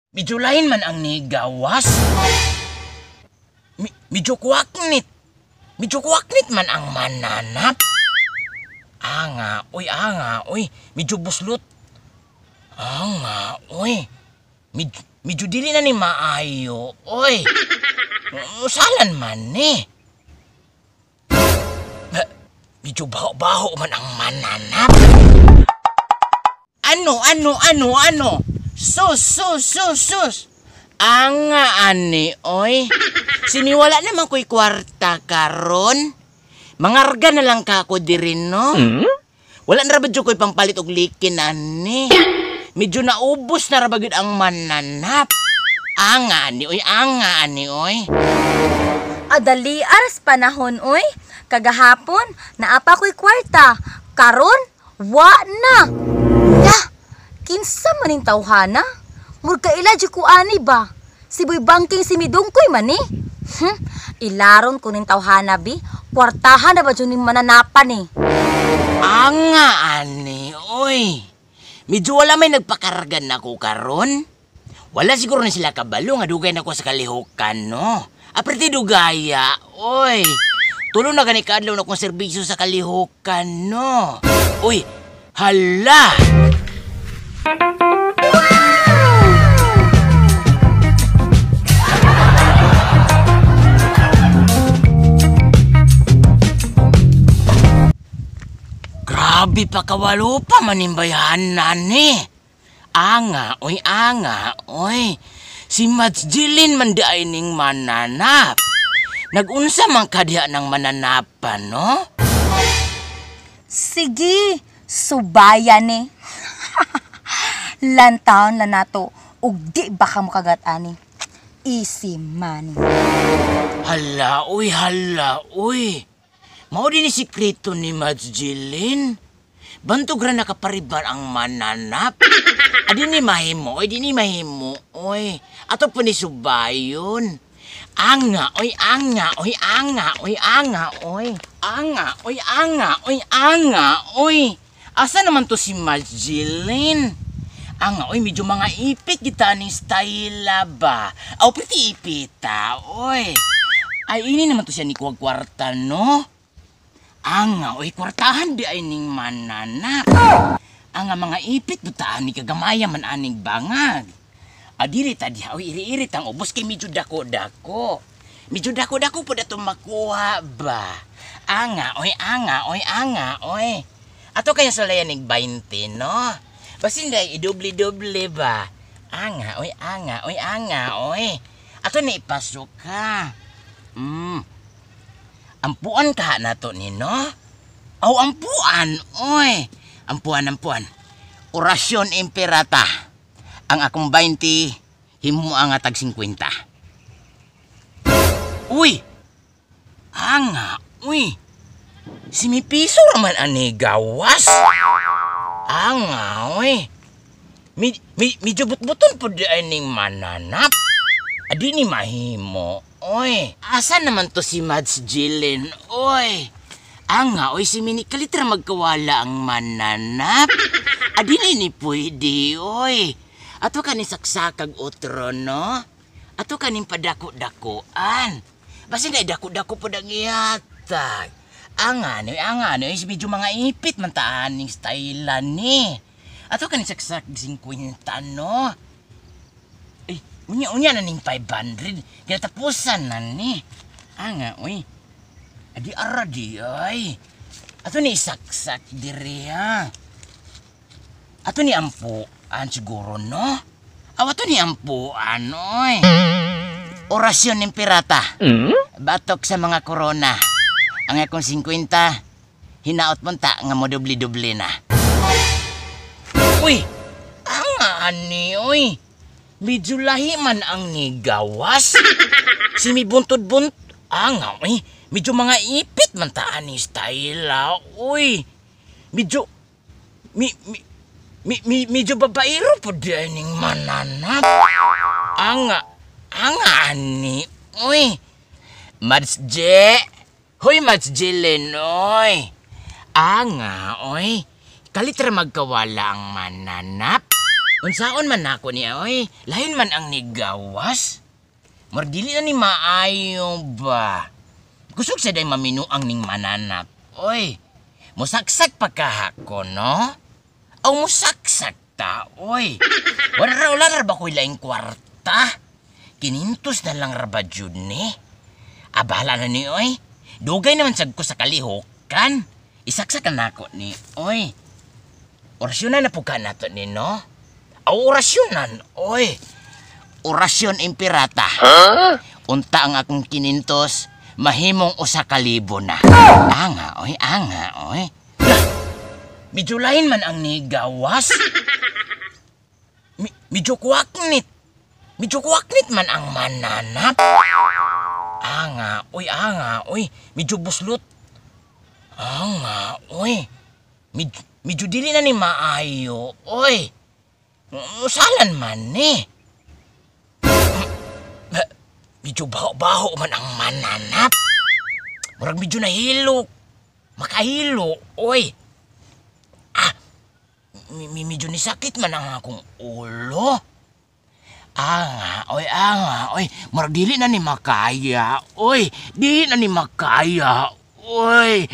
Medyo lain man ang nigawas. Medyo kuwaknit. Medyo kuwaknit man ang mananap. Anga, uy. Medyo buslot. Anga, uy. Medyo dili na ni maayo, uy. Usalan man ni. Medyo baho-baho man ang mananap. Ano? Sus. Anga ani, oy. Siniwala naman ko'y kwarta karon. Mangarga na lang ka ako diri, no? Wala na rabad ko'y pampalit og likin, ani. Medyo naubos na rabagid ang mananap. Anga ani, oy. Adali aras panahon, oy. Kagahapon, naapa ko'y kwarta. Karon, wa na. Ya, kinsa maning tawhana? Murka ila ko ani ba? Si Boy Bangking si Midungkoy man eh. Ilaron ko ning tawhana bi. Kwartahan na ba dyan yung mananapan eh. Anga ani, oy. Medyo wala may nagpakargan na ko karon. Wala siguro na sila kabalo nga dugay na ko sa kalihukan, no? Apriti dugaya, oy. Tulo na gani kaadlaw na kong serbisyo sa kalihukan, no? Uy, hala! Grabe pa kawalo pa manimbayahan na ni. Anga, oy. Si Mads Jilin man daay ning mananap. Nagunsa man kadiha ng mananapan, no? Sige, subayan eh. Lantaon lang nato, ug di baka mo kagat ani. Easy money. Hala, uy. Mao din ni sikreto ni Mads Jilin. Bantog ra nakaparibar ang mananap. Adi ni mahimo, oy. Ato pa ni subayon. Anga, oy. Asa naman to si Mads Jilin? Anga, oy, medyo mga ipit kita ning style ba? Aw, piti ipita, oy. Ay, ini naman to siya ni kuwag kwarta, no? Anga, oy, kwartahan di ay ning mananap. Anga, mga ipit, butaan ni kagamaya man aning bangag. Adiri tadi, oy, iri-irit ang ubos kay medyo dako-dako. Medyo dako-dako po dato makuha ba? Anga, oy. Ato kaya sa layan ning 20, no? Basin day, idubli-dubli ba? Anga, oy. Ato ni ipasok ka. Ampuan ka na to ni, no? Aw, ampuan, oy. Ampuan. Orasyon imperata. Ang akong 20, himo ang atag 50. Uy! Anga, uy! Si mi piso raman ani gawas. Anga, uy! Medyo but-buton po di ay ning mananap. Adi ni mahimo, oy. Asa naman to si Mads Jilin, oy. Anga, oy, si Mini kalitra magkawala ang mananap. Adi na ni pwede, oy. Ato ka ni saksakag otro, no? Ato ka ni padako-dakoan. Basta na dako-dako po dang ihatag. Anga, no, si medyo mga ipit man taan ning stylan ni. Ato ka ni saksak 50, no? Unya na ning 500. Kinatapusan na ni. Anga, uy. Adi aradi, ay. Ato ni saksak diri, ha. Ato ni ampuan siguro, no? Ato ni ampuan, oy. Orasyon ng pirata. Batok sa mga korona. Ang akong 50, hinaot mo ta nga mo dubli-dubli na. Uy! Anga, ani, uy. Medyo lahi man ang nigawas. Si mi buntod-bunt. Anga, uy. Medyo mga ipit man taan ni style, uy. Medyo... Medyo babaero po dining mananap. Anga, ani, uy. Mads J. Hoy, Mads Jilin, uy. Anga, uy. Kalitra magkawala ang mananap. Unsaon man nako niya, oy? Lain man ang nigawas. Mardili na ni maayo ba? Kusog sa day maminuang ning mananap. Oy, musaksak pa kahako, no? Aw musaksak ta, oy. Wala ba ko'y laing kwarta? Kinintos na lang raba jud ni. Abala na ni, oy. Dugay naman sad ko sa kalihokan. Isaksak na nako ni, oy. Orasyonan na po ka nato ni, no? Aw orasyonan, oy. Orasyon impirata. Unta ang akong kinintos, mahimong 1,000 na. Anga, oy. Medyo lain man ang nigawas. Medyo kuwaknit. Medyo kuwaknit man ang mananap. Anga, oy. Medyo buslot. Anga, oy. Medyo dili na ni maayo, oy. Usalan man ni. Medyo baho-baho man ang mananap. Murag medyo nahilo. Makahilo, oy. Medyo nisakit man ang akong ulo. Anga, oy. Murag dili na ni makaya, oy. Dili na ni makaya, oy.